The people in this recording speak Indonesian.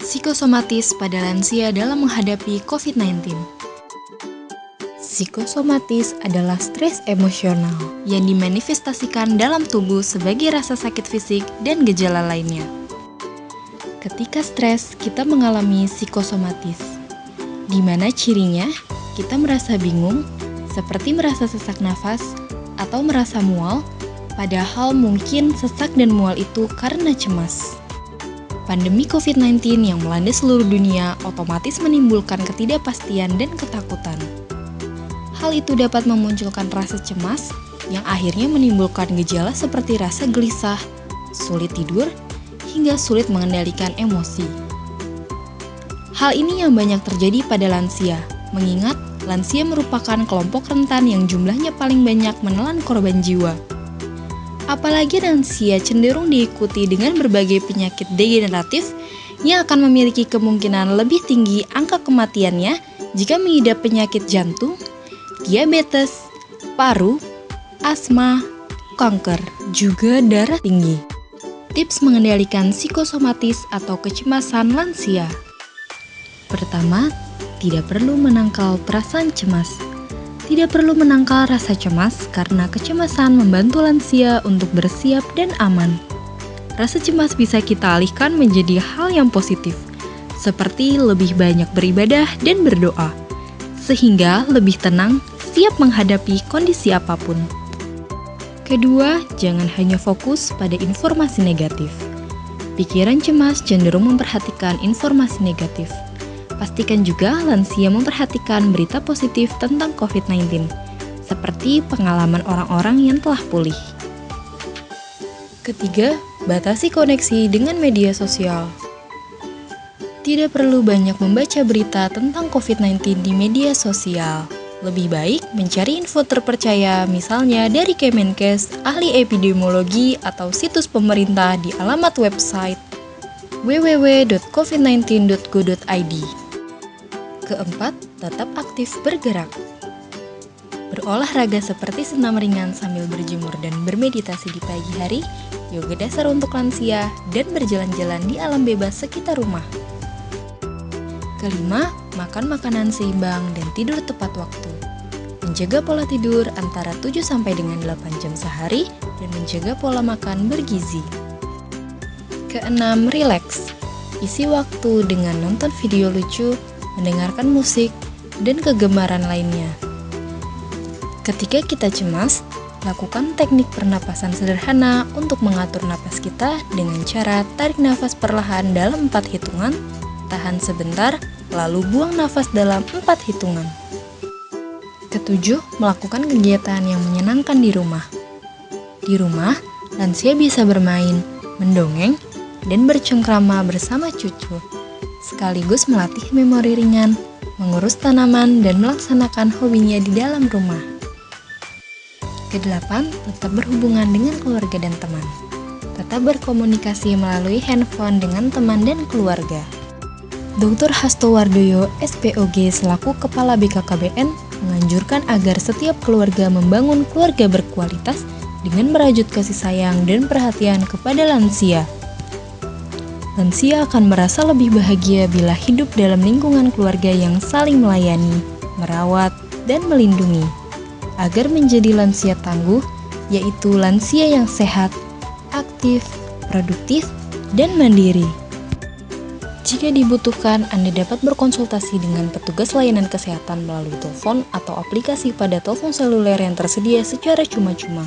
Psikosomatis pada lansia dalam menghadapi COVID-19. Psikosomatis adalah stres emosional yang dimanifestasikan dalam tubuh sebagai rasa sakit fisik dan gejala lainnya. Ketika stres, kita mengalami psikosomatis, di mana cirinya kita merasa bingung, seperti merasa sesak nafas atau merasa mual, padahal mungkin sesak dan mual itu karena cemas. Pandemi COVID-19 yang melanda seluruh dunia otomatis menimbulkan ketidakpastian dan ketakutan. Hal itu dapat memunculkan rasa cemas yang akhirnya menimbulkan gejala seperti rasa gelisah, sulit tidur, hingga sulit mengendalikan emosi. Hal ini yang banyak terjadi pada lansia, mengingat lansia merupakan kelompok rentan yang jumlahnya paling banyak menelan korban jiwa. Apalagi lansia cenderung diikuti dengan berbagai penyakit degeneratif yang akan memiliki kemungkinan lebih tinggi angka kematiannya jika mengidap penyakit jantung, diabetes, paru, asma, kanker, juga darah tinggi. Tips mengendalikan psikosomatis atau kecemasan lansia. Pertama, tidak perlu menangkal perasaan cemas. Tidak perlu menangkal rasa cemas karena kecemasan membantu lansia untuk bersiap dan aman. Rasa cemas bisa kita alihkan menjadi hal yang positif, seperti lebih banyak beribadah dan berdoa, sehingga lebih tenang, siap menghadapi kondisi apapun. Kedua, jangan hanya fokus pada informasi negatif. Pikiran cemas cenderung memperhatikan informasi negatif. Pastikan juga lansia memperhatikan berita positif tentang COVID-19, seperti pengalaman orang-orang yang telah pulih. Ketiga, batasi koneksi dengan media sosial. Tidak perlu banyak membaca berita tentang COVID-19 di media sosial. Lebih baik mencari info terpercaya, misalnya dari Kemenkes, ahli epidemiologi, atau situs pemerintah di alamat website www.covid19.go.id. Keempat, tetap aktif bergerak. Berolahraga seperti senam ringan sambil berjemur dan bermeditasi di pagi hari, yoga dasar untuk lansia, dan berjalan-jalan di alam bebas sekitar rumah. Kelima, makan makanan seimbang dan tidur tepat waktu. Menjaga pola tidur antara 7-8 jam sehari dan menjaga pola makan bergizi. Keenam, rileks. Isi waktu dengan nonton video lucu, mendengarkan musik, dan kegemaran lainnya. Ketika kita cemas, lakukan teknik pernapasan sederhana untuk mengatur napas kita dengan cara tarik nafas perlahan dalam 4 hitungan, tahan sebentar, lalu buang nafas dalam 4 hitungan. Ketujuh, melakukan kegiatan yang menyenangkan di rumah. Di rumah, lansia bisa bermain, mendongeng, dan bercengkrama bersama cucu, sekaligus melatih memori ringan, mengurus tanaman, dan melaksanakan hobinya di dalam rumah. Kedelapan, tetap berhubungan dengan keluarga dan teman. Tetap berkomunikasi melalui handphone dengan teman dan keluarga. Dr. Hasto Wardoyo, SPOG selaku Kepala BKKBN, menganjurkan agar setiap keluarga membangun keluarga berkualitas dengan merajut kasih sayang dan perhatian kepada lansia. Lansia akan merasa lebih bahagia bila hidup dalam lingkungan keluarga yang saling melayani, merawat, dan melindungi. Agar menjadi lansia tangguh, yaitu lansia yang sehat, aktif, produktif, dan mandiri. Jika dibutuhkan, Anda dapat berkonsultasi dengan petugas layanan kesehatan melalui telepon atau aplikasi pada telepon seluler yang tersedia secara cuma-cuma.